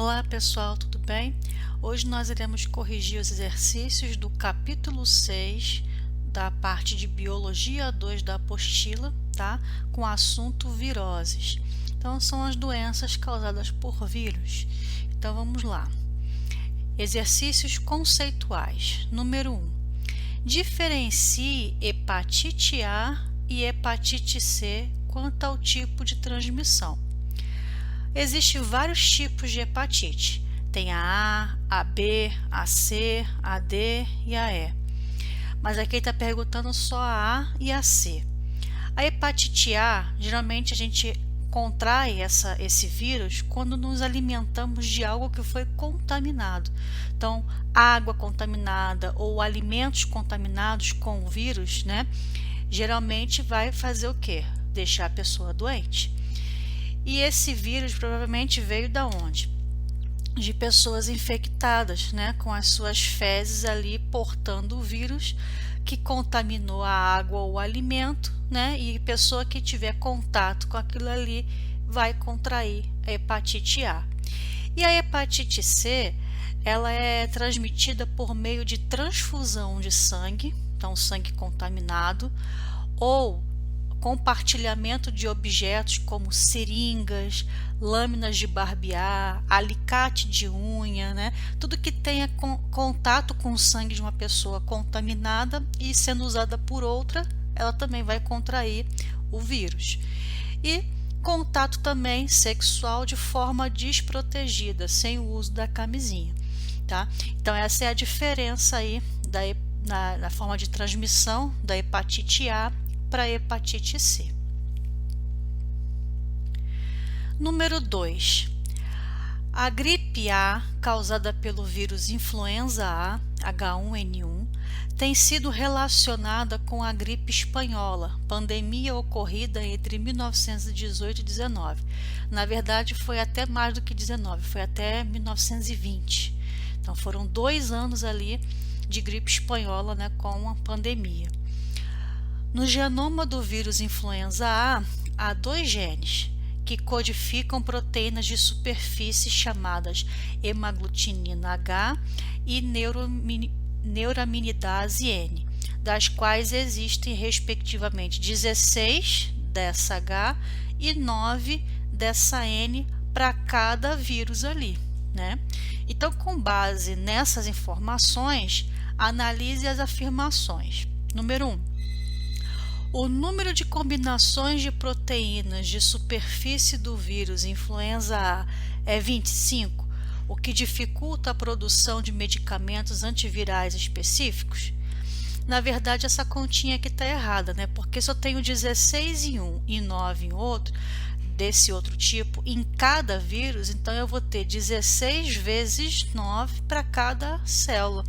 Olá pessoal, tudo bem? Hoje nós iremos corrigir os exercícios do capítulo 6 da parte de Biologia 2 da apostila, tá? Com o assunto viroses. Então são as doenças causadas por vírus. Então vamos lá. Exercícios conceituais. Número 1. Diferencie hepatite A e hepatite C quanto ao tipo de transmissão. Existem vários tipos de hepatite. Tem a B, a C, a D e a E. Mas aqui está perguntando só a A e a C. A hepatite A, geralmente a gente contrai esse vírus quando nos alimentamos de algo que foi contaminado. Então, água contaminada ou alimentos contaminados com o vírus, né? Geralmente vai fazer o quê? Deixar a pessoa doente. E esse vírus provavelmente veio da onde? De pessoas infectadas, né, com as suas fezes ali portando o vírus que contaminou a água ou o alimento, né, e pessoa que tiver contato com aquilo ali vai contrair a hepatite A. E a hepatite C, ela é transmitida por meio de transfusão de sangue, então sangue contaminado, ou compartilhamento de objetos como seringas, lâminas de barbear, alicate de unha, né? Tudo que tenha contato com o sangue de uma pessoa contaminada e sendo usada por outra, ela também vai contrair o vírus. E contato também sexual de forma desprotegida, sem o uso da camisinha, tá? Então essa é a diferença aí na forma de transmissão da hepatite A para a hepatite C. Número 2. A gripe A, causada pelo vírus influenza A, H1N1, tem sido relacionada com a gripe espanhola, pandemia ocorrida entre 1918 e 19. Na verdade, foi até mais do que 19, foi até 1920. Então, foram 2 anos ali de gripe espanhola, né, com a pandemia. No genoma do vírus influenza A, há 2 genes que codificam proteínas de superfície chamadas hemaglutinina H e neuraminidase N, das quais existem respectivamente 16 dessa H e 9 dessa N para cada vírus ali, né? Então, com base nessas informações, analise as afirmações. Número 1. O número de combinações de proteínas de superfície do vírus influenza A é 25, o que dificulta a produção de medicamentos antivirais específicos? Na verdade, essa continha aqui está errada, né? Porque se eu tenho 16 em um e 9 em outro, desse outro tipo, em cada vírus, então eu vou ter 16 vezes 9 para cada célula.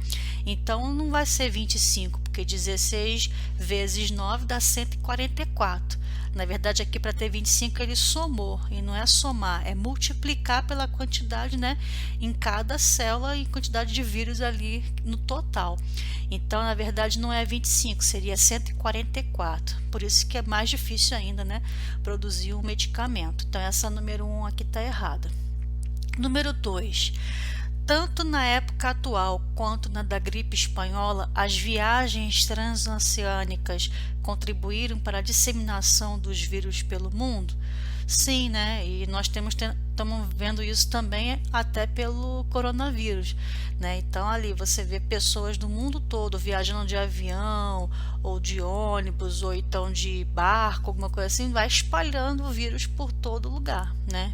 Então não vai ser 25, porque 16 vezes 9 dá 144. Na verdade, aqui para ter 25 ele somou, e não é somar, é multiplicar pela quantidade, né, em cada célula e quantidade de vírus ali no total. Então, na verdade, não é 25, seria 144. Por isso que é mais difícil ainda, né, produzir um medicamento. Então, essa número 1 aqui está errada. Número 2. Tanto na época atual quanto na da gripe espanhola, as viagens transoceânicas contribuíram para a disseminação dos vírus pelo mundo? Sim, né? E nós estamos vendo isso também até pelo coronavírus, né? Então ali você vê pessoas do mundo todo viajando de avião ou de ônibus ou então de barco, alguma coisa assim, vai espalhando o vírus por todo lugar, né?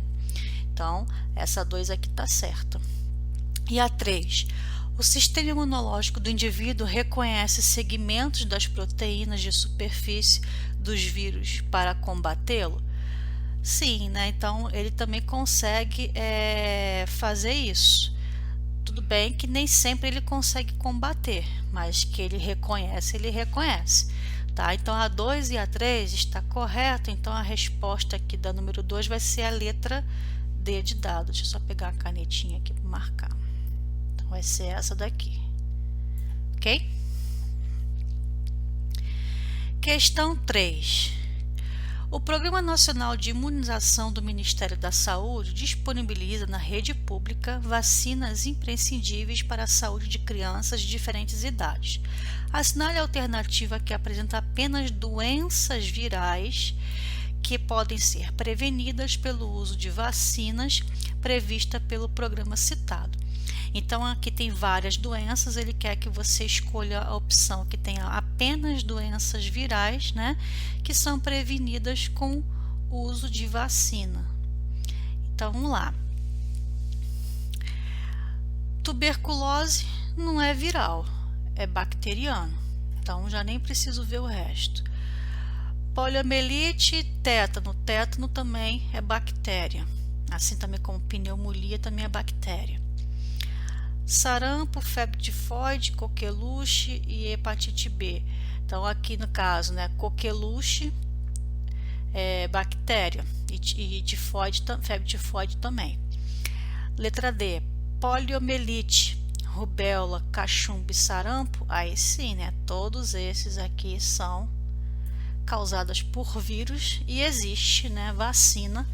Então essa 2 aqui tá certa. E a 3. O sistema imunológico do indivíduo reconhece segmentos das proteínas de superfície dos vírus para combatê-lo? Sim, né? Então ele também consegue fazer isso. Tudo bem que nem sempre ele consegue combater, mas que ele reconhece, tá? Então a 2 e a 3 está correta, então a resposta aqui da número 2 vai ser a letra D de dado. Deixa eu só pegar a canetinha aqui para marcar. Então vai ser essa daqui, ok? Questão 3. O Programa Nacional de Imunização do Ministério da Saúde disponibiliza na rede pública vacinas imprescindíveis para a saúde de crianças de diferentes idades. Assinale a alternativa que apresenta apenas doenças virais que podem ser prevenidas pelo uso de vacinas prevista pelo programa citado. Então, aqui tem várias doenças, ele quer que você escolha a opção que tenha apenas doenças virais, né, que são prevenidas com o uso de vacina. Então, vamos lá. Tuberculose não é viral, é bacteriano. Então, já nem preciso ver o resto. Poliomielite, tétano. Tétano também é bactéria. Assim também como pneumonia também é bactéria. Sarampo, febre tifoide, coqueluche e hepatite B. Então, aqui no caso, né, coqueluche é bactéria e tifoide, febre tifoide também. Letra D, poliomielite, rubéola, cachumba e sarampo. Aí sim, né, todos esses aqui são causadas por vírus e existe, né, vacina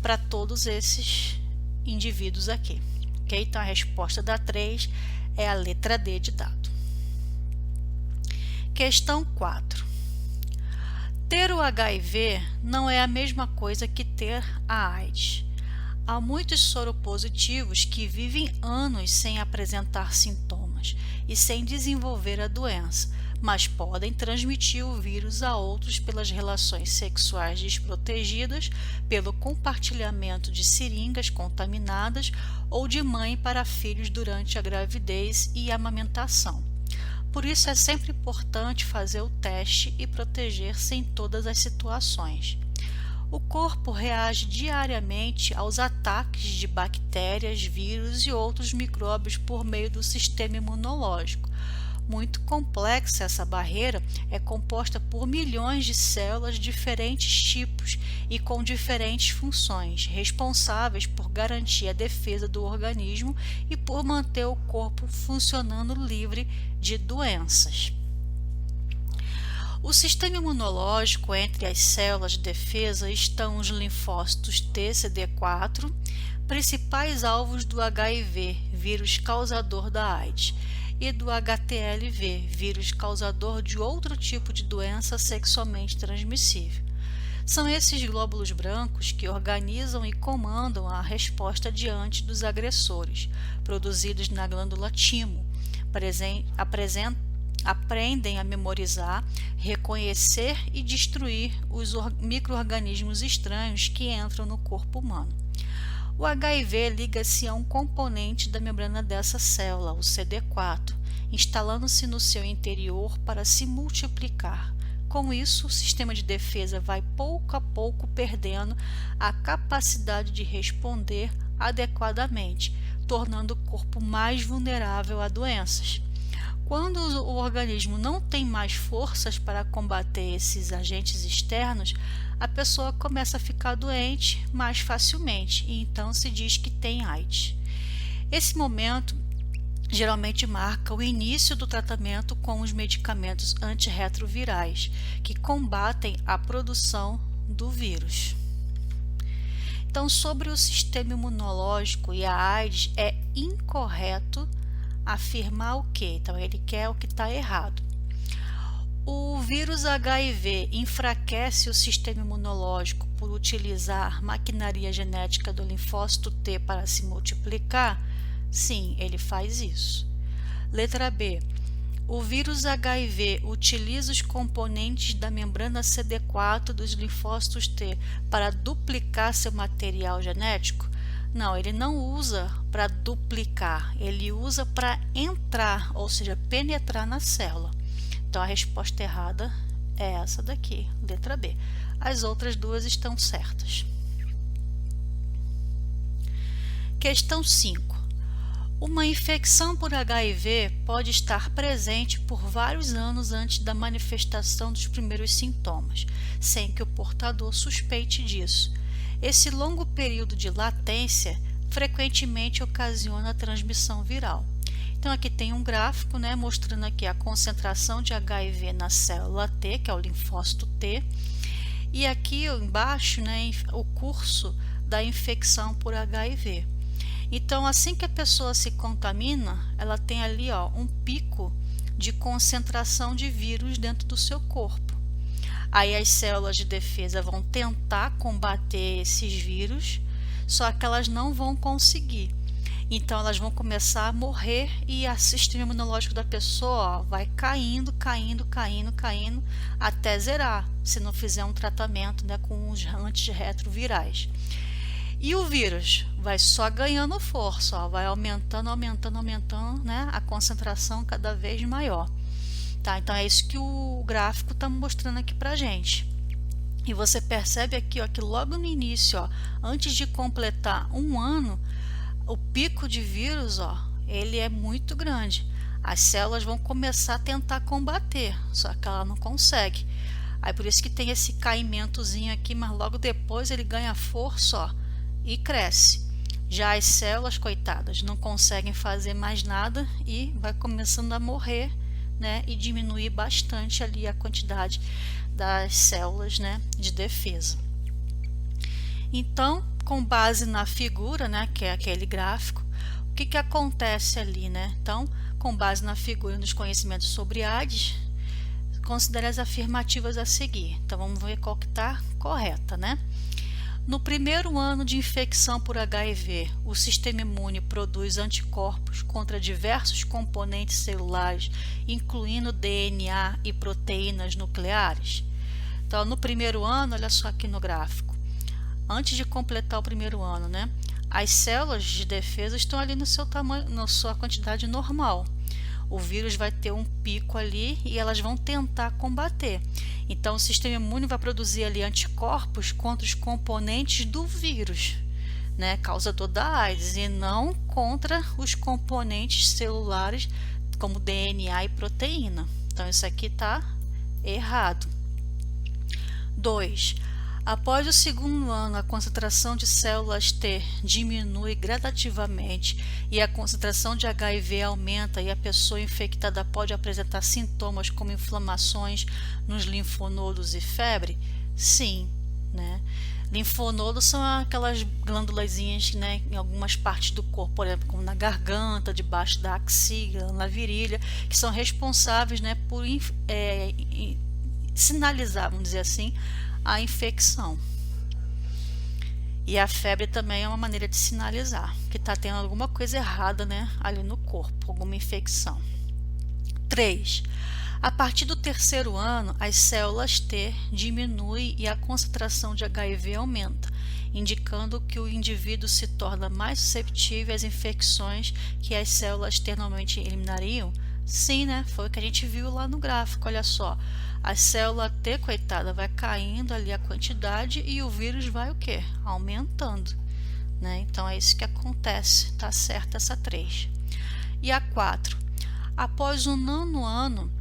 para todos esses indivíduos aqui. Ok? Então a resposta da 3 é a letra D de dado. Questão 4. Ter o HIV não é a mesma coisa que ter a AIDS. Há muitos soropositivos que vivem anos sem apresentar sintomas e sem desenvolver a doença, mas podem transmitir o vírus a outros pelas relações sexuais desprotegidas, pelo compartilhamento de seringas contaminadas ou de mãe para filhos durante a gravidez e a amamentação. Por isso é sempre importante fazer o teste e proteger-se em todas as situações. O corpo reage diariamente aos ataques de bactérias, vírus e outros micróbios por meio do sistema imunológico. Muito complexa essa barreira, é composta por milhões de células de diferentes tipos e com diferentes funções, responsáveis por garantir a defesa do organismo e por manter o corpo funcionando livre de doenças. O sistema imunológico, entre as células de defesa estão os linfócitos T, CD4, principais alvos do HIV, vírus causador da AIDS, e do HTLV, vírus causador de outro tipo de doença sexualmente transmissível. São esses glóbulos brancos que organizam e comandam a resposta diante dos agressores, produzidos na glândula timo, aprendem a memorizar, reconhecer e destruir os micro-organismos estranhos que entram no corpo humano. O HIV liga-se a um componente da membrana dessa célula, o CD4, instalando-se no seu interior para se multiplicar. Com isso, o sistema de defesa vai pouco a pouco perdendo a capacidade de responder adequadamente, tornando o corpo mais vulnerável a doenças. Quando o organismo não tem mais forças para combater esses agentes externos, a pessoa começa a ficar doente mais facilmente e então se diz que tem AIDS. Esse momento geralmente marca o início do tratamento com os medicamentos antirretrovirais, que combatem a produção do vírus. Então, sobre o sistema imunológico e a AIDS, é incorreto afirmar o quê? Então, ele quer o que está errado. O vírus HIV enfraquece o sistema imunológico por utilizar maquinaria genética do linfócito T para se multiplicar? Sim, ele faz isso. Letra B. O vírus HIV utiliza os componentes da membrana CD4 dos linfócitos T para duplicar seu material genético? Não, ele não usa para duplicar, ele usa para entrar, ou seja, penetrar na célula. Então, a resposta errada é essa daqui, letra B. As outras duas estão certas. Questão 5. Uma infecção por HIV pode estar presente por vários anos antes da manifestação dos primeiros sintomas, sem que o portador suspeite disso. Esse longo período de latência frequentemente ocasiona a transmissão viral. Então, aqui tem um gráfico, né, mostrando aqui a concentração de HIV na célula T, que é o linfócito T, e aqui embaixo, né, o curso da infecção por HIV. Então, assim que a pessoa se contamina, ela tem ali, ó, um pico de concentração de vírus dentro do seu corpo. Aí as células de defesa vão tentar combater esses vírus, só que elas não vão conseguir. Então elas vão começar a morrer e o sistema imunológico da pessoa, ó, vai caindo, caindo, caindo, caindo até zerar, se não fizer um tratamento, né, com os antirretrovirais. E o vírus vai só ganhando força, ó, vai aumentando, aumentando, aumentando, né, a concentração cada vez maior. Tá? Então é isso que o gráfico está mostrando aqui pra gente. E você percebe aqui, ó, que logo no início, ó, antes de completar um ano, o pico de vírus, ó, ele é muito grande. As células vão começar a tentar combater, só que ela não consegue. Aí por isso que tem esse caimentozinho aqui, mas logo depois ele ganha força, ó, e cresce. Já as células, coitadas, não conseguem fazer mais nada e vai começando a morrer, né, e diminuir bastante ali a quantidade das células, né, de defesa. Então, com base na figura, né, que é aquele gráfico, o que que acontece ali, né? Então, com base na figura e nos conhecimentos sobre AIDS, considere as afirmativas a seguir. Então, vamos ver qual que está correta, né? No primeiro ano de infecção por HIV, o sistema imune produz anticorpos contra diversos componentes celulares, incluindo DNA e proteínas nucleares. Então, no primeiro ano, olha só aqui no gráfico, antes de completar o primeiro ano, né, as células de defesa estão ali no seu tamanho, na sua quantidade normal. O vírus vai ter um pico ali e elas vão tentar combater. Então, o sistema imune vai produzir ali anticorpos contra os componentes do vírus, né, causador da AIDS, e não contra os componentes celulares como DNA e proteína. Então, isso aqui está errado. 2. Após o segundo ano, a concentração de células T diminui gradativamente e a concentração de HIV aumenta e a pessoa infectada pode apresentar sintomas como inflamações nos linfonodos e febre? Sim, né? Linfonodos são aquelas glândulazinhas, né, em algumas partes do corpo, por exemplo, como na garganta, debaixo da axila, na virilha, que são responsáveis, né, por sinalizar, vamos dizer assim, a infecção. E a febre também é uma maneira de sinalizar que está tendo alguma coisa errada, né, ali no corpo, alguma infecção. 3. A partir do terceiro ano, as células T diminuem e a concentração de HIV aumenta, indicando que o indivíduo se torna mais susceptível às infecções que as células T normalmente eliminariam. Sim, né? Foi o que a gente viu lá no gráfico, olha só. A célula T, coitada, vai caindo ali a quantidade e o vírus vai o quê? Aumentando, né? Então é isso que acontece, tá certo essa 3. E a 4. Após o nono ano,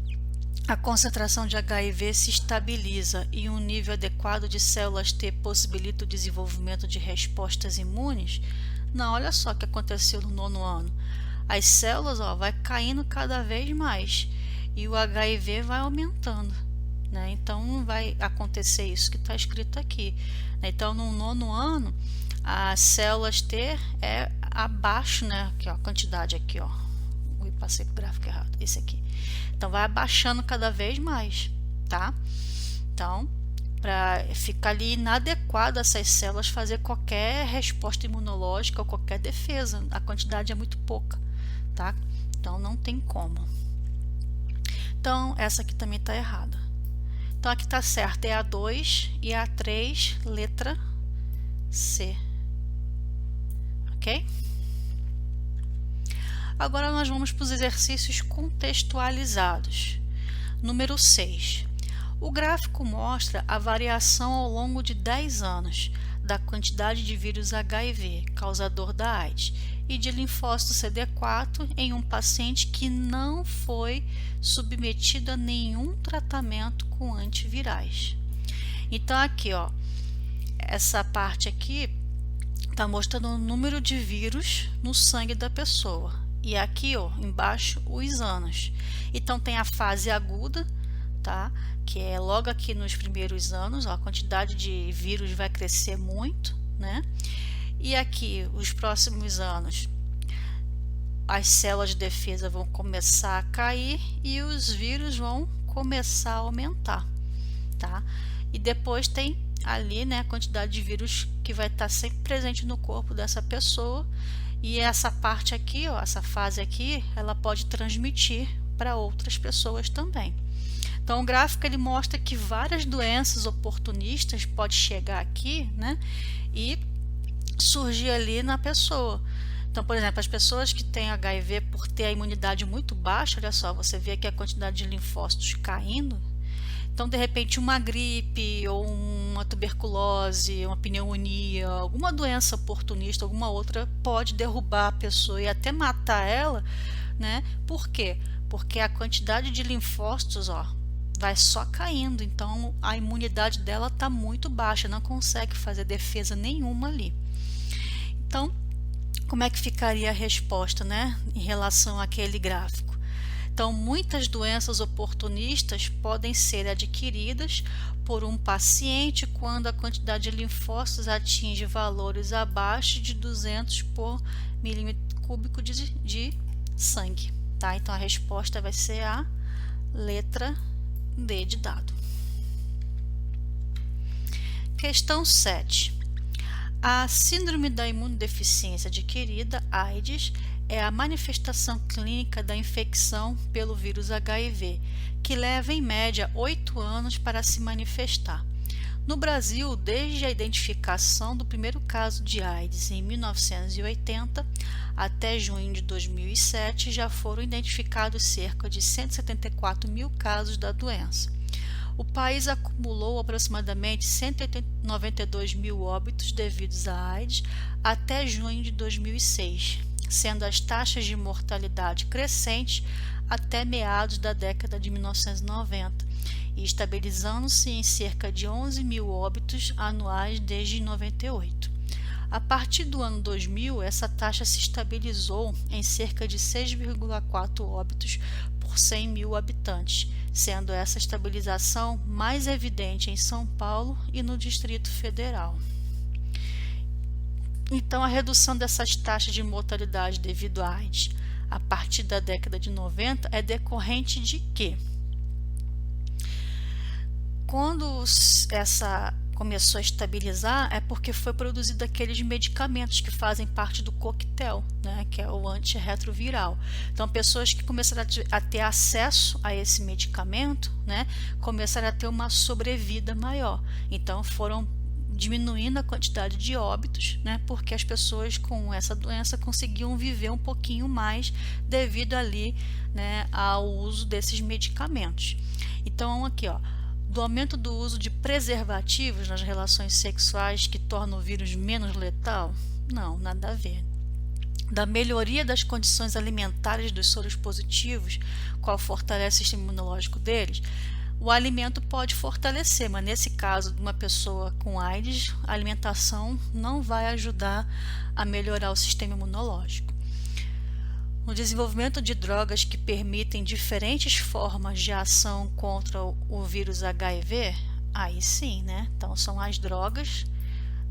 a concentração de HIV se estabiliza e um nível adequado de células T possibilita o desenvolvimento de respostas imunes? Não, olha só o que aconteceu no nono ano. As células, ó, vai caindo cada vez mais e o HIV vai aumentando, né? Então não vai acontecer isso que está escrito aqui. Então no nono ano as células T é abaixo, né? Aqui, ó, a quantidade aqui, ó. Ui, passei pro gráfico errado. Esse aqui. Então vai abaixando cada vez mais, tá? Então, para ficar ali inadequado essas células fazer qualquer resposta imunológica ou qualquer defesa, a quantidade é muito pouca, tá? Então não tem como. Então essa aqui também está errada. Então aqui está certo, é a 2 e a 3, letra C. Ok? Agora nós vamos para os exercícios contextualizados. Número 6. O gráfico mostra a variação ao longo de 10 anos da quantidade de vírus HIV, causador da AIDS, e de linfócito CD4 em um paciente que não foi submetido a nenhum tratamento com antivirais. Então aqui, ó, essa parte aqui está mostrando o número de vírus no sangue da pessoa. E aqui, ó, embaixo, os anos. Então tem a fase aguda, tá? Que é logo aqui nos primeiros anos, ó, a quantidade de vírus vai crescer muito, né? E aqui, os próximos anos, as células de defesa vão começar a cair e os vírus vão começar a aumentar, tá? E depois tem ali, né, a quantidade de vírus que vai estar sempre presente no corpo dessa pessoa, e essa parte aqui, ó, essa fase aqui, ela pode transmitir para outras pessoas também. Então o gráfico ele mostra que várias doenças oportunistas podem chegar aqui, né, e surgir ali na pessoa. Então, por exemplo, as pessoas que têm HIV por ter a imunidade muito baixa, olha só, você vê aqui a quantidade de linfócitos caindo. Então, de repente, uma gripe ou uma tuberculose, uma pneumonia, alguma doença oportunista, alguma outra, pode derrubar a pessoa e até matar ela, né? Por quê? Porque a quantidade de linfócitos, ó, vai só caindo. Então, a imunidade dela está muito baixa, não consegue fazer defesa nenhuma ali. Então, como é que ficaria a resposta, né, em relação àquele gráfico? Então, muitas doenças oportunistas podem ser adquiridas por um paciente quando a quantidade de linfócitos atinge valores abaixo de 200 por milímetro cúbico de sangue, tá? Então, a resposta vai ser a letra D de dado. Questão 7. A síndrome da imunodeficiência adquirida, AIDS, é a manifestação clínica da infecção pelo vírus HIV, que leva em média 8 anos para se manifestar. No Brasil, desde a identificação do primeiro caso de AIDS em 1980 até junho de 2007, já foram identificados cerca de 174 mil casos da doença. O país acumulou aproximadamente 192 mil óbitos devidos à AIDS até junho de 2006, sendo as taxas de mortalidade crescentes até meados da década de 1990 e estabilizando-se em cerca de 11 mil óbitos anuais desde 98. A partir do ano 2000, essa taxa se estabilizou em cerca de 6,4 óbitos por 100 mil habitantes, sendo essa estabilização mais evidente em São Paulo e no Distrito Federal. Então, a redução dessas taxas de mortalidade devido à AIDS a partir da década de 90 é decorrente de quê? Quando essa começou a estabilizar é porque foi produzido aqueles medicamentos que fazem parte do coquetel, né, que é o antirretroviral. Então, pessoas que começaram a ter acesso a esse medicamento, né, começaram a ter uma sobrevida maior. Então, foram diminuindo a quantidade de óbitos, né, porque as pessoas com essa doença conseguiam viver um pouquinho mais devido ali, né, ao uso desses medicamentos. Então, aqui, ó, do aumento do uso de preservativos nas relações sexuais que torna o vírus menos letal? Não, nada a ver. Da melhoria das condições alimentares dos soros positivos, qual fortalece o sistema imunológico deles? O alimento pode fortalecer, mas nesse caso de uma pessoa com AIDS, a alimentação não vai ajudar a melhorar o sistema imunológico. No desenvolvimento de drogas que permitem diferentes formas de ação contra o vírus HIV, aí sim, né? Então são as drogas,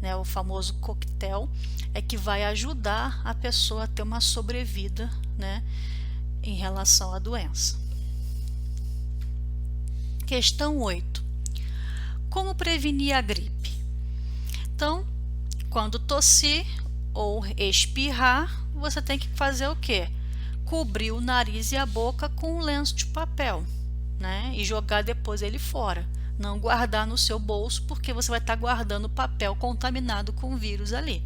né, o famoso coquetel, é que vai ajudar a pessoa a ter uma sobrevida, né, em relação à doença. Questão 8. Como prevenir a gripe? Então, quando tossir ou espirrar, você tem que fazer o quê? Cobrir o nariz e a boca com um lenço de papel, né? E jogar depois ele fora. Não guardar no seu bolso, porque você vai estar guardando papel contaminado com vírus ali,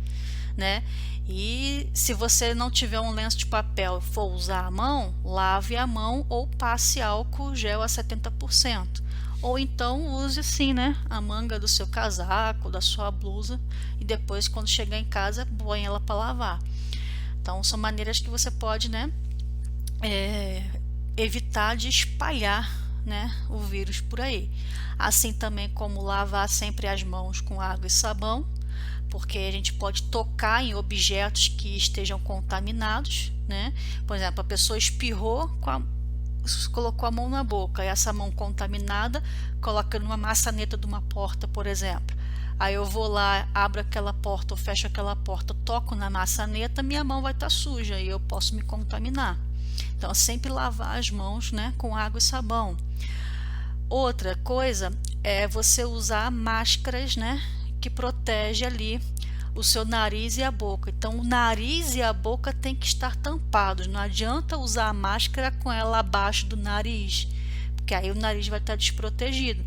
né? E se você não tiver um lenço de papel e for usar a mão, lave a mão ou passe álcool gel a 70%. Ou então use assim, né, a manga do seu casaco, da sua blusa, e depois quando chegar em casa, põe ela para lavar. Então são maneiras que você pode, né, evitar de espalhar, né, o vírus por aí. Assim também como lavar sempre as mãos com água e sabão, porque a gente pode tocar em objetos que estejam contaminados, né? Por exemplo, a pessoa espirrou colocou a mão na boca, e essa mão contaminada coloca numa maçaneta de uma porta, por exemplo. Aí eu vou lá, abro aquela porta ou fecho aquela porta, toco na maçaneta, minha mão vai estar suja e eu posso me contaminar. Então, sempre lavar as mãos, né, com água e sabão. Outra coisa é você usar máscaras, né, que protege ali o seu nariz e a boca. Então, o nariz e a boca tem que estar tampados. Não adianta usar a máscara com ela abaixo do nariz, porque aí o nariz vai estar desprotegido.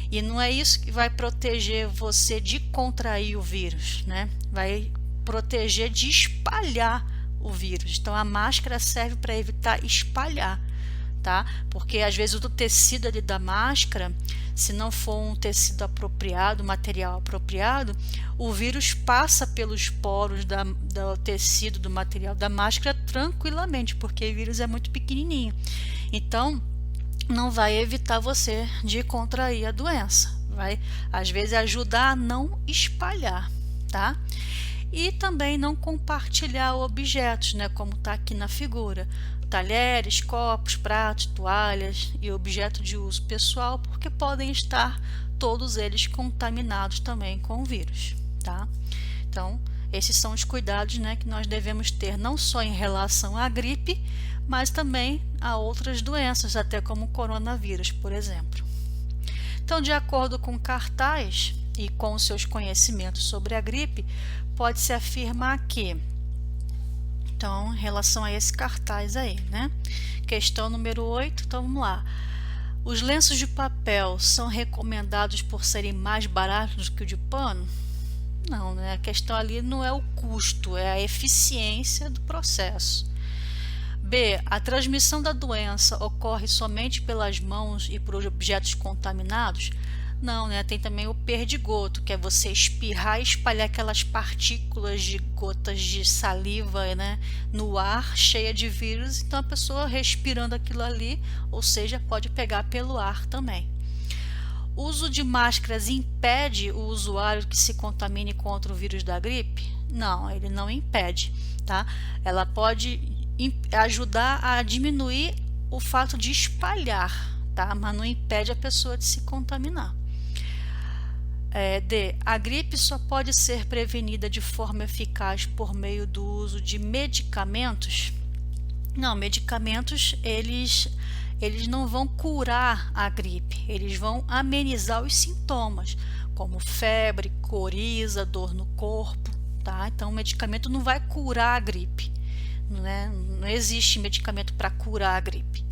E não é isso que vai proteger você de contrair o vírus, né? Vai proteger de espalhar o vírus. Então, a máscara serve para evitar espalhar, tá? Porque às vezes o tecido ali da máscara, se não for um tecido apropriado, material apropriado, o vírus passa pelos poros do tecido, do material da máscara tranquilamente, porque o vírus é muito pequenininho. Então, não vai evitar você de contrair a doença. Vai, às vezes, ajudar a não espalhar, tá? E também não compartilhar objetos, né? Como está aqui na figura. Talheres, copos, pratos, toalhas e objetos de uso pessoal, porque podem estar todos eles contaminados também com o vírus, tá? Então, esses são os cuidados, né, que nós devemos ter não só em relação à gripe, mas também a outras doenças, até como o coronavírus, por exemplo. Então, de acordo com o cartaz e com os seus conhecimentos sobre a gripe, pode-se afirmar que, então, em relação a esse cartaz aí, né? Questão número 8, então vamos lá. Os lenços de papel são recomendados por serem mais baratos do que o de pano? Não, né? A questão ali não é o custo, é a eficiência do processo. B. A transmissão da doença ocorre somente pelas mãos e por objetos contaminados? Não, né? Tem também o perdigoto, que é você espirrar e espalhar aquelas partículas de gotas de saliva, né, no ar, cheia de vírus. Então, a pessoa respirando aquilo ali, ou seja, pode pegar pelo ar também. O uso de máscaras impede o usuário que se contamine contra o vírus da gripe? Não, ele não impede, tá? Ela pode ajudar a diminuir o fato de espalhar, tá? Mas não impede a pessoa de se contaminar. D. A gripe só pode ser prevenida de forma eficaz por meio do uso de medicamentos? Não, medicamentos eles não vão curar a gripe, eles vão amenizar os sintomas, como febre, coriza, dor no corpo, tá? Então, o medicamento não vai curar a gripe, né? Não existe medicamento para curar a gripe.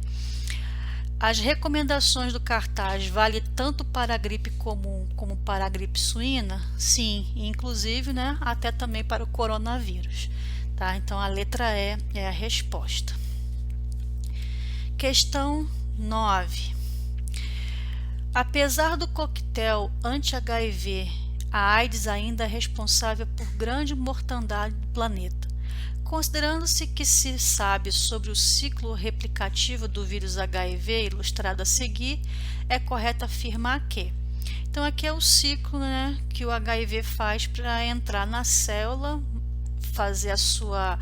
As recomendações do cartaz valem tanto para a gripe comum como para a gripe suína? Sim, inclusive, né, até também para o coronavírus, tá? Então, a letra E é a resposta. Questão 9. Apesar do coquetel anti-HIV, a AIDS ainda é responsável por grande mortandade do planeta. Considerando-se que se sabe sobre o ciclo replicativo do vírus HIV ilustrado a seguir, é correto afirmar que. Então, aqui é o ciclo, né, que o HIV faz para entrar na célula, fazer a sua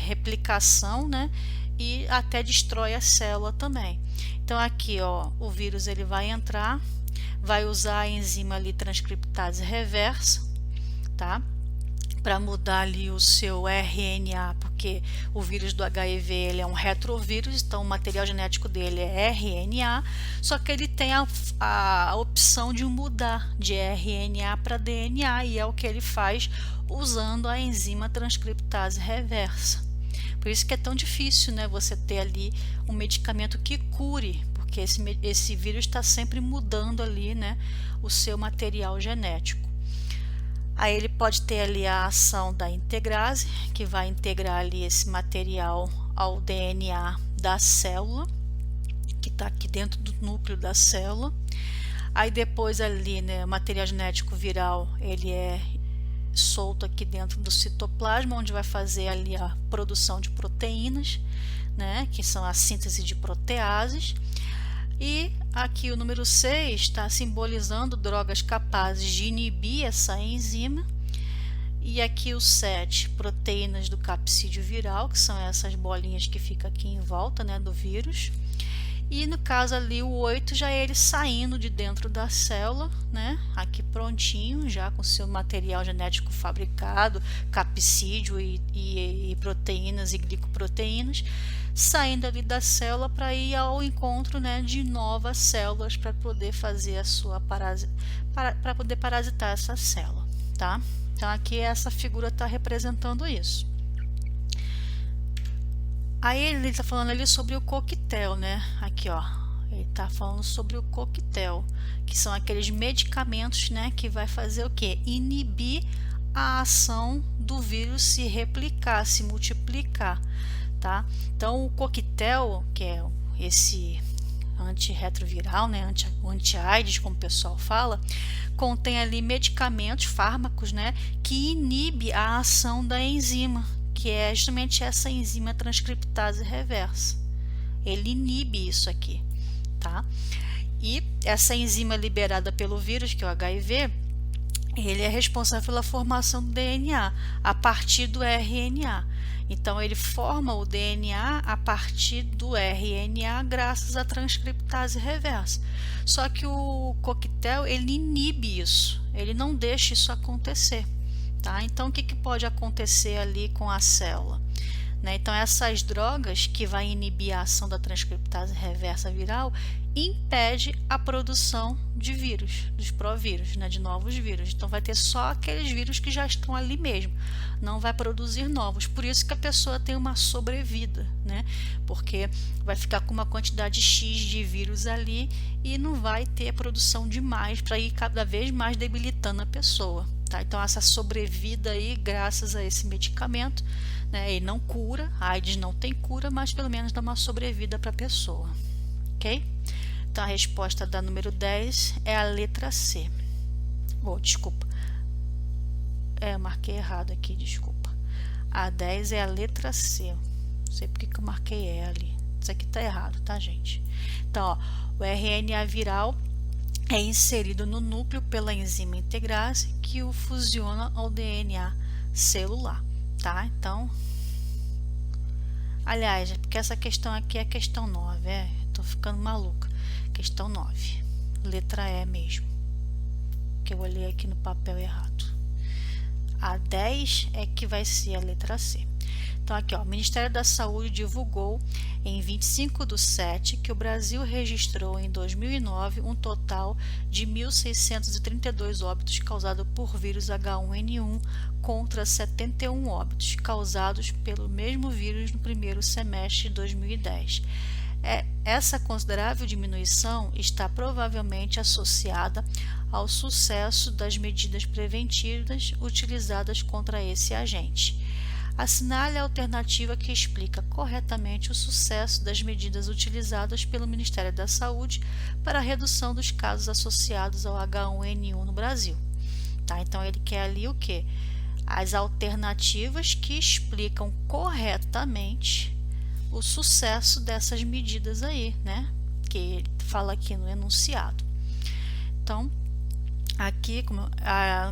replicação, né, e até destrói a célula também. Então, aqui, ó, o vírus ele vai entrar, vai usar a enzima ali transcriptase reversa, tá? Para mudar ali o seu RNA, porque o vírus do HIV ele é um retrovírus, então o material genético dele é RNA, só que ele tem a opção de mudar de RNA para DNA, e é o que ele faz usando a enzima transcriptase reversa. Por isso que é tão difícil, né, você ter ali um medicamento que cure, porque esse vírus está sempre mudando ali, né, o seu material genético. Aí ele pode ter ali a ação da integrase, que vai integrar ali esse material ao DNA da célula, que está aqui dentro do núcleo da célula. Aí depois ali, né, o material genético viral, ele é solto aqui dentro do citoplasma, onde vai fazer ali a produção de proteínas, né, que são a síntese de proteases. E aqui o número 6 está simbolizando drogas capazes de inibir essa enzima. E aqui o 7, proteínas do capsídeo viral, que são essas bolinhas que ficam aqui em volta, né, do vírus. E no caso ali o 8 já é ele saindo de dentro da célula, né? Aqui prontinho, já com seu material genético fabricado, capsídeo e proteínas e glicoproteínas, saindo ali da célula para ir ao encontro, né, de novas células para poder fazer a sua para poder parasitar essa célula, tá? Então aqui essa figura está representando isso. Aí ele está falando ali sobre o coquetel, né? Aqui, ó, ele está falando sobre o coquetel, que são aqueles medicamentos, né, que vai fazer o quê? Inibir a ação do vírus se replicar, se multiplicar, tá? Então o coquetel, que é esse antirretroviral, né, anti-AIDS, como o pessoal fala, contém ali medicamentos, fármacos, né, que inibe a ação da enzima, que é justamente essa enzima transcriptase reversa. Ele inibe isso aqui, tá? E essa enzima liberada pelo vírus, que é o HIV, ele é responsável pela formação do DNA a partir do RNA. Então ele forma o DNA a partir do RNA graças à transcriptase reversa. Só que o coquetel, ele inibe isso, ele não deixa isso acontecer. Tá? Então, o que pode acontecer ali com a célula? Né? Então, essas drogas que vai inibir a ação da transcriptase reversa viral impede a produção de vírus, dos provírus, né? De novos vírus. Então, vai ter só aqueles vírus que já estão ali mesmo, não vai produzir novos. Por isso que a pessoa tem uma sobrevida, né? Porque vai ficar com uma quantidade X de vírus ali e não vai ter produção de mais para ir cada vez mais debilitando a pessoa. Tá? Então essa sobrevida aí, graças a esse medicamento, né, ele não cura, a AIDS não tem cura, mas pelo menos dá uma sobrevida para a pessoa, ok? Então a resposta da número 10 é a letra C. Desculpa, eu marquei errado aqui, desculpa. A 10 é a letra C, não sei porque que eu marquei E ali, isso aqui tá errado, tá, gente? Então, ó, o RNA viral é inserido no núcleo pela enzima integrase que o fusiona ao DNA celular, tá? Então, aliás, porque essa questão aqui é a questão 9, tô ficando maluca. Questão 9, letra E mesmo, que eu olhei aqui no papel errado. A 10 é que vai ser a letra C. Então aqui, ó, o Ministério da Saúde divulgou em 25/7 que o Brasil registrou em 2009 um total de 1.632 óbitos causados por vírus H1N1 contra 71 óbitos causados pelo mesmo vírus no primeiro semestre de 2010. Essa considerável diminuição está provavelmente associada ao sucesso das medidas preventivas utilizadas contra esse agente. Assinale a alternativa que explica corretamente o sucesso das medidas utilizadas pelo Ministério da Saúde para a redução dos casos associados ao H1N1 no Brasil. Tá? Então, ele quer ali o quê? As alternativas que explicam corretamente o sucesso dessas medidas aí, né? Que ele fala aqui no enunciado. Então, aqui, no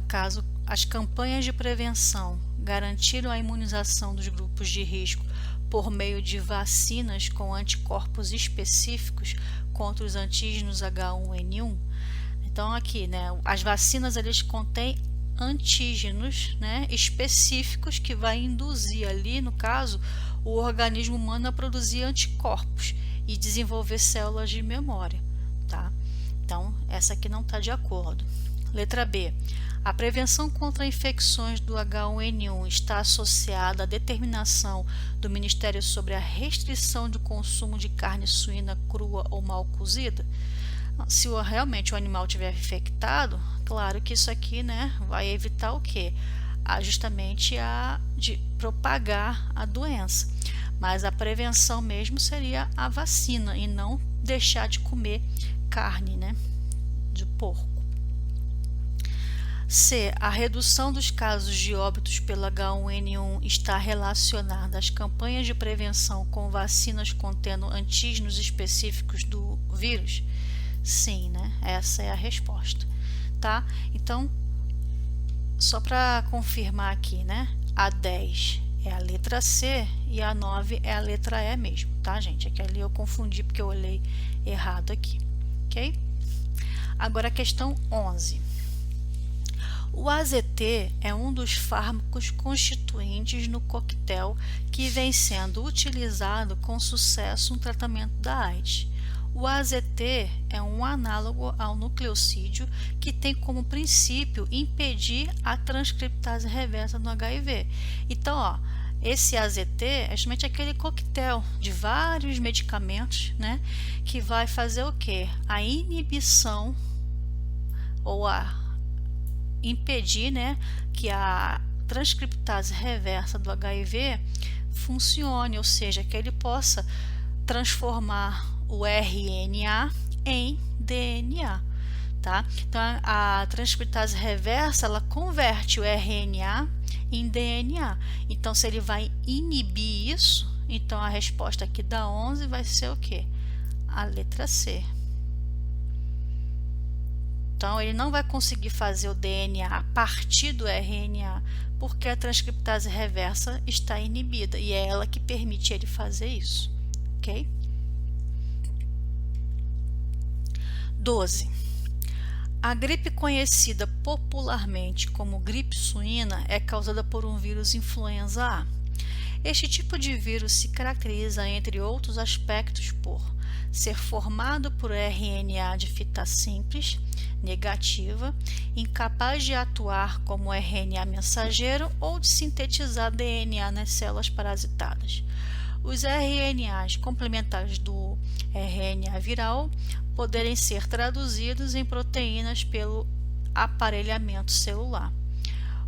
caso, as campanhas de prevenção garantiram a imunização dos grupos de risco por meio de vacinas com anticorpos específicos contra os antígenos H1N1. Então aqui, né, as vacinas eles contêm antígenos, né, específicos que vai induzir ali, no caso, o organismo humano a produzir anticorpos e desenvolver células de memória, tá? Então essa aqui não está de acordo. Letra B. A prevenção contra infecções do H1N1 está associada à determinação do Ministério sobre a restrição do consumo de carne suína crua ou mal cozida? Se realmente o animal estiver infectado, claro que isso aqui, né, vai evitar o quê? Justamente de propagar a doença. Mas a prevenção mesmo seria a vacina e não deixar de comer carne, né, de porco. C. A redução dos casos de óbitos pelo H1N1 está relacionada às campanhas de prevenção com vacinas contendo antígenos específicos do vírus? Sim, né? Essa é a resposta, tá? Então, Só para confirmar aqui, né? A 10 é a letra C e a 9 é a letra E mesmo, tá, gente? Aqui ali eu confundi porque eu olhei errado aqui, ok? Agora a questão 11. O AZT é um dos fármacos constituintes no coquetel que vem sendo utilizado com sucesso no tratamento da AIDS. O AZT é um análogo ao nucleosídeo que tem como princípio impedir a transcriptase reversa no HIV. Então, ó, esse AZT é justamente aquele coquetel de vários medicamentos, né, que vai fazer o quê? A inibição ou a impedir, né, que a transcriptase reversa do HIV funcione, ou seja, que ele possa transformar o RNA em DNA, tá? Então a transcriptase reversa ela converte o RNA em DNA. Então se ele vai inibir isso, então a resposta aqui da 11 vai ser o quê? A letra C. Então, ele não vai conseguir fazer o DNA a partir do RNA, porque a transcriptase reversa está inibida e é ela que permite ele fazer isso, ok? 12. A gripe conhecida popularmente como gripe suína é causada por um vírus influenza A. Este tipo de vírus se caracteriza, entre outros aspectos, por ser formado por RNA de fita simples, negativa, incapaz de atuar como RNA mensageiro ou de sintetizar DNA nas células parasitadas. Os RNAs complementares do RNA viral poderem ser traduzidos em proteínas pelo aparelhamento celular.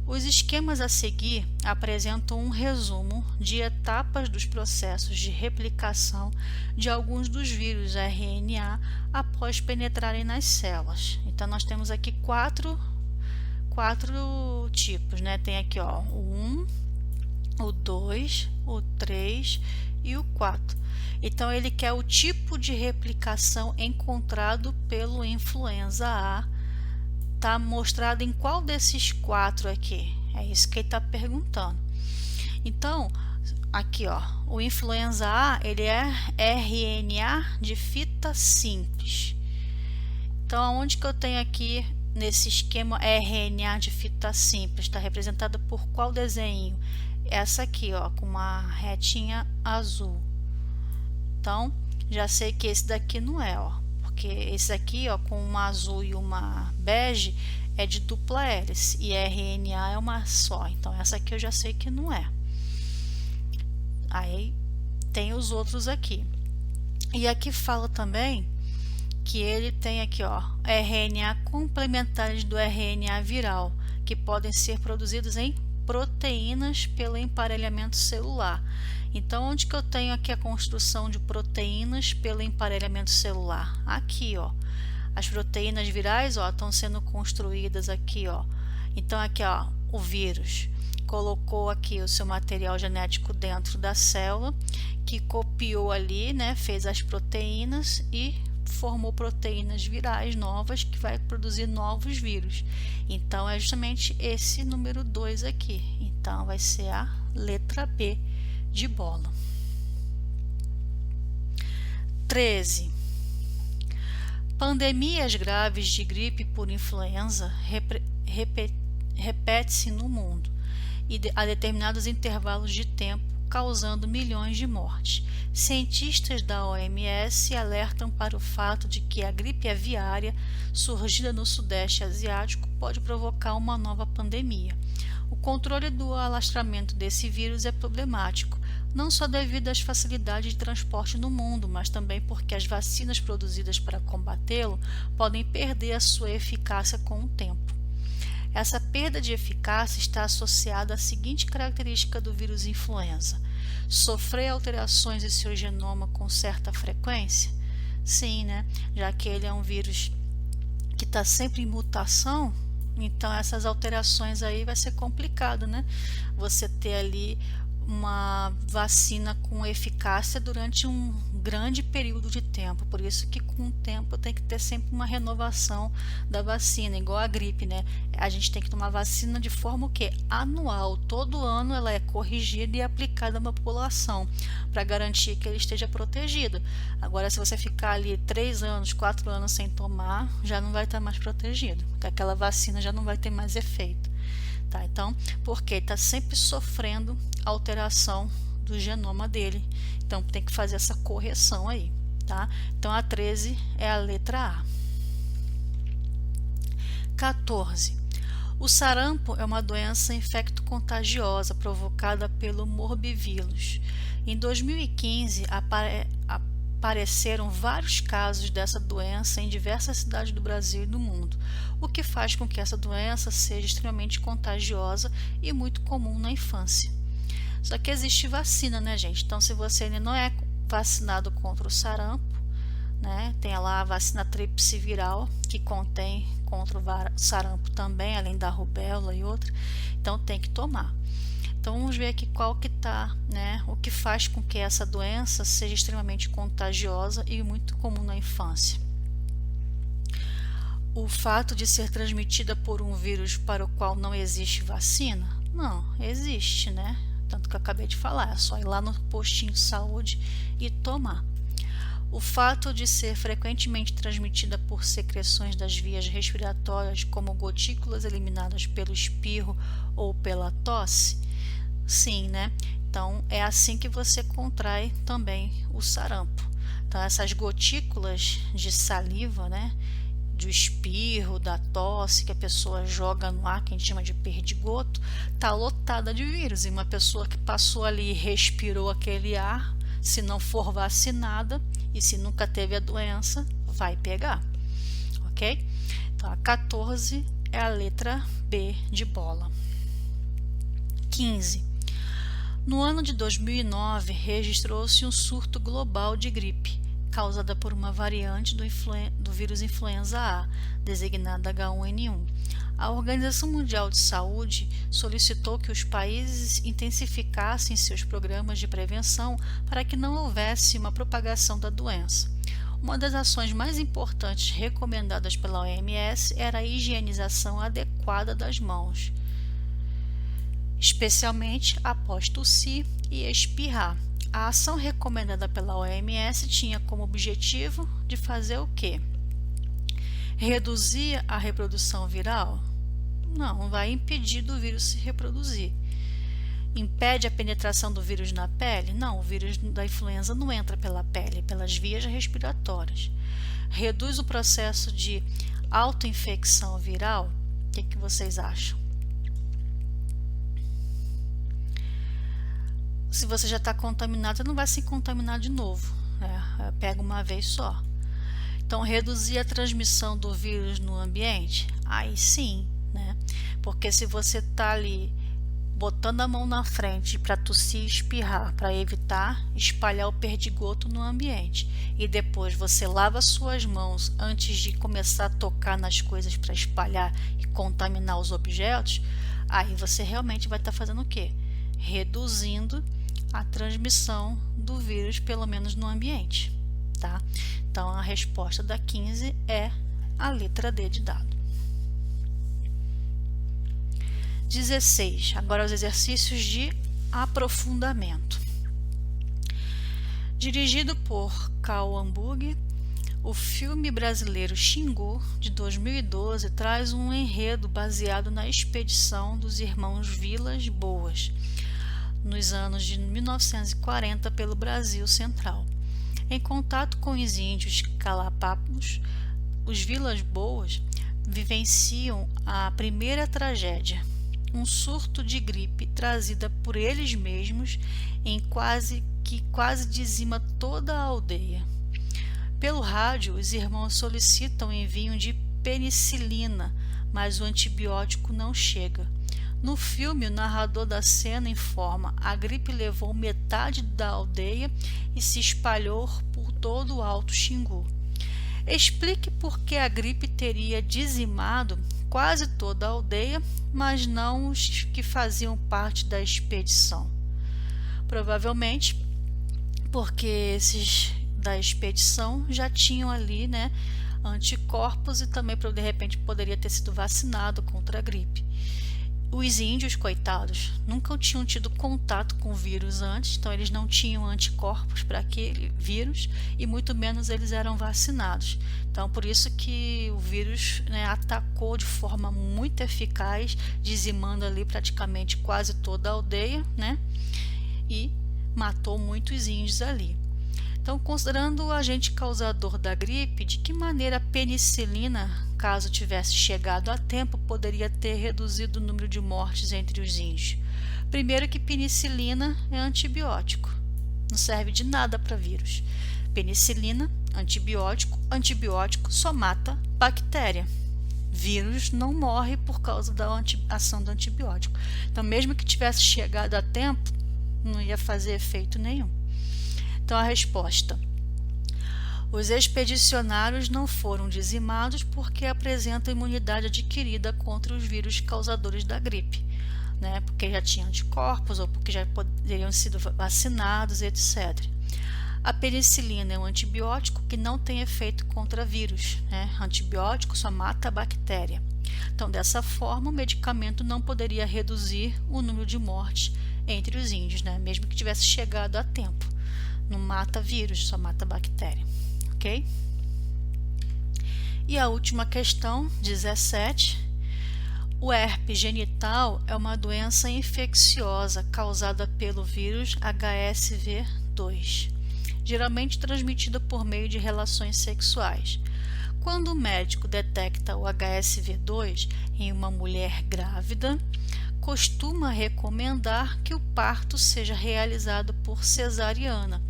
Os esquemas a seguir apresentam um resumo de etapas dos processos de replicação de alguns dos vírus RNA após penetrarem nas células. Então, nós temos aqui quatro tipos, né? Tem aqui, ó, o 1, o 2, o 3 e o 4. Então, ele quer o tipo de replicação encontrado pelo influenza A. Está mostrado em qual desses 4 aqui? É isso que ele está perguntando. Então, aqui, ó, o influenza A, ele é RNA de fita simples. Então, onde que eu tenho aqui nesse esquema RNA de fita simples? Está representado por qual desenho? Essa aqui, ó, com uma retinha azul. Então, já sei que esse daqui não é, ó. Porque esse aqui, ó, com uma azul e uma bege, é de dupla hélice e RNA é uma só. Então, essa aqui eu já sei que não é. Aí, tem os outros aqui. E aqui fala também que ele tem aqui, ó, RNA complementares do RNA viral, que podem ser produzidos em proteínas pelo emparelhamento celular. Então, onde que eu tenho aqui a construção de proteínas pelo emparelhamento celular? Aqui, ó. As proteínas virais, ó, estão sendo construídas aqui, ó. Então, aqui, ó, o vírus colocou aqui o seu material genético dentro da célula, que copiou ali, né, fez as proteínas e formou proteínas virais novas que vai produzir novos vírus. Então, é justamente esse número 2 aqui. Então, vai ser a letra B de bola. 13. Pandemias graves de gripe por influenza repete-se no mundo e a determinados intervalos de tempo, causando milhões de mortes. Cientistas da OMS alertam para o fato de que a gripe aviária, surgida no Sudeste Asiático, pode provocar uma nova pandemia. O controle do alastramento desse vírus é problemático, não só devido às facilidades de transporte no mundo, mas também porque as vacinas produzidas para combatê-lo podem perder a sua eficácia com o tempo. Essa perda de eficácia está associada à seguinte característica do vírus influenza: sofrer alterações em seu genoma com certa frequência? Sim, né? Já que ele é um vírus que está sempre em mutação, então essas alterações aí vai ser complicado, né? Você ter ali uma vacina com eficácia durante um grande período de tempo, por isso que com o tempo tem que ter sempre uma renovação da vacina, igual a gripe, né? A gente tem que tomar vacina de forma o quê? Anual, todo ano ela é corrigida e aplicada na população, para garantir que ele esteja protegido. Agora, se você ficar ali 3 anos, 4 anos sem tomar, já não vai estar mais protegido, porque aquela vacina já não vai ter mais efeito. Tá? Então, porque está sempre sofrendo alteração do genoma dele, então tem que fazer essa correção aí, tá? Então a 13 é a letra A. 14. O sarampo é uma doença infecto-contagiosa provocada pelo morbivírus. Em 2015 apareceram vários casos dessa doença em diversas cidades do Brasil e do mundo, o que faz com que essa doença seja extremamente contagiosa e muito comum na infância. Só que existe vacina, né, gente? Então, se você ainda não é vacinado contra o sarampo, né, tem lá a vacina tríplice viral, que contém contra o sarampo também, além da rubéola e outra, então tem que tomar. Então, vamos ver aqui qual que tá, né, o que faz com que essa doença seja extremamente contagiosa e muito comum na infância. O fato de ser transmitida por um vírus para o qual não existe vacina? Não, existe, né? Tanto que eu acabei de falar, é só ir lá no postinho de saúde e tomar. O fato de ser frequentemente transmitida por secreções das vias respiratórias, como gotículas eliminadas pelo espirro ou pela tosse? Sim, né? Então, é assim que você contrai também o sarampo. Então, essas gotículas de saliva, né? Do espirro, da tosse que a pessoa joga no ar, que a gente chama de perdigoto, está lotada de vírus. E uma pessoa que passou ali e respirou aquele ar, se não for vacinada e se nunca teve a doença, vai pegar, ok? Então, a 14 é a letra B de bola. 15. No ano de 2009, registrou-se um surto global de gripe, causada por uma variante do vírus influenza A, designada H1N1. A Organização Mundial de Saúde solicitou que os países intensificassem seus programas de prevenção para que não houvesse uma propagação da doença. Uma das ações mais importantes recomendadas pela OMS era a higienização adequada das mãos, especialmente após tossir e espirrar. A ação recomendada pela OMS tinha como objetivo de fazer o quê? Reduzir a reprodução viral? Não, vai impedir do vírus se reproduzir. Impede a penetração do vírus na pele? Não, o vírus da influenza não entra pela pele, pelas vias respiratórias. Reduz o processo de autoinfecção viral? O que vocês acham? Se você já está contaminado, você não vai se contaminar de novo, né? Pega uma vez só. Então, reduzir a transmissão do vírus no ambiente? Aí sim, né? Porque se você está ali botando a mão na frente para tossir e espirrar, para evitar espalhar o perdigoto no ambiente, e depois você lava suas mãos antes de começar a tocar nas coisas para espalhar e contaminar os objetos, aí você realmente vai estar fazendo o quê? Reduzindo a transmissão do vírus, pelo menos no ambiente, tá? Então, a resposta da 15 é a letra D de dado. 16. Agora os exercícios de aprofundamento. Dirigido por Carl Hamburg, o filme brasileiro Xingu, de 2012, traz um enredo baseado na expedição dos irmãos Vilas Boas, nos anos de 1940 pelo Brasil Central. Em contato com os índios Calapapos, os Vilas Boas vivenciam a primeira tragédia, um surto de gripe trazida por eles mesmos que quase dizima toda a aldeia. Pelo rádio, os irmãos solicitam o envio de penicilina, mas o antibiótico não chega. No filme, o narrador da cena informa: a gripe levou metade da aldeia e se espalhou por todo o Alto Xingu. Explique por que a gripe teria dizimado quase toda a aldeia, mas não os que faziam parte da expedição. provavelmente porque esses da expedição já tinham ali, né, anticorpos e também de repente poderia ter sido vacinado contra a gripe. Os índios, coitados, nunca tinham tido contato com o vírus antes, então eles não tinham anticorpos para aquele vírus e muito menos eles eram vacinados. Então, por isso que o vírus, né, atacou de forma muito eficaz, dizimando ali praticamente quase toda a aldeia, né, e matou muitos índios ali. Então, considerando o agente causador da gripe, de que maneira a penicilina, caso tivesse chegado a tempo, poderia ter reduzido o número de mortes entre os índios? Primeiro que penicilina é antibiótico, não serve de nada para vírus. Penicilina, antibiótico só mata bactéria. Vírus não morre por causa da ação do antibiótico. Então, mesmo que tivesse chegado a tempo, não ia fazer efeito nenhum. Então, a resposta: os expedicionários não foram dizimados porque apresentam imunidade adquirida contra os vírus causadores da gripe, né? Porque já tinham anticorpos ou porque já poderiam sido vacinados, etc. A penicilina é um antibiótico que não tem efeito contra vírus, né? Antibiótico só mata a bactéria. Então, dessa forma, o medicamento não poderia reduzir o número de mortes entre os índios, né? Mesmo que tivesse chegado a tempo. Não mata vírus, só mata bactéria, ok? E a última questão, 17. O herpes genital é uma doença infecciosa causada pelo vírus HSV2, geralmente transmitida por meio de relações sexuais. Quando o médico detecta o HSV2 em uma mulher grávida, costuma recomendar que o parto seja realizado por cesariana,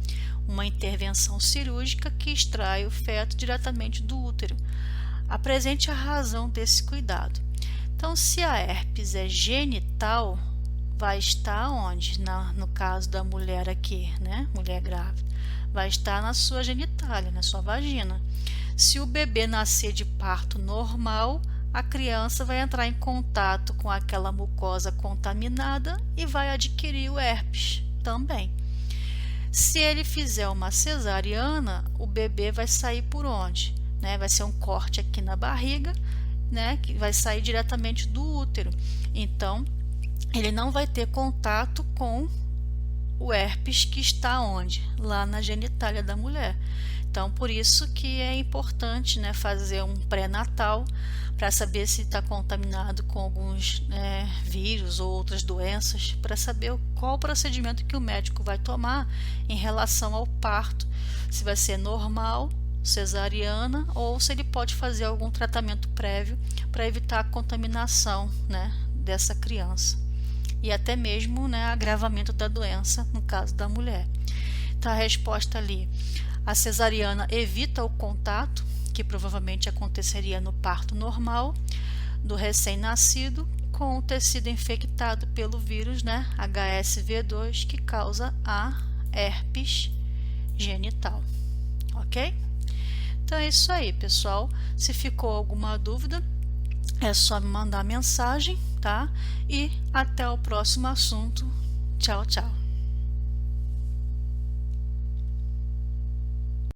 uma intervenção cirúrgica que extrai o feto diretamente do útero. Apresente a razão desse cuidado. Então, se a herpes é genital, vai estar onde? No caso da mulher aqui, né? Mulher grávida. Vai estar na sua genitália, na sua vagina. Se o bebê nascer de parto normal, a criança vai entrar em contato com aquela mucosa contaminada e vai adquirir o herpes também. Se ele fizer uma cesariana, o bebê vai sair por onde? Né? Vai ser um corte aqui na barriga, né? Que vai sair diretamente do útero. Então, ele não vai ter contato com o herpes que está onde? Lá na genitália da mulher. Então, por isso que é importante, né, fazer um pré-natal para saber se está contaminado com alguns vírus ou outras doenças, para saber qual o procedimento que o médico vai tomar em relação ao parto, se vai ser normal, cesariana, ou se ele pode fazer algum tratamento prévio para evitar a contaminação, né, dessa criança e até mesmo, né, agravamento da doença no caso da mulher. Então, a resposta ali: a cesariana evita o contato, que provavelmente aconteceria no parto normal, do recém-nascido com o tecido infectado pelo vírus, né, HSV2, que causa a herpes genital. Ok? Então é isso aí, pessoal. Se ficou alguma dúvida, é só me mandar mensagem, tá? E até o próximo assunto. Tchau, tchau.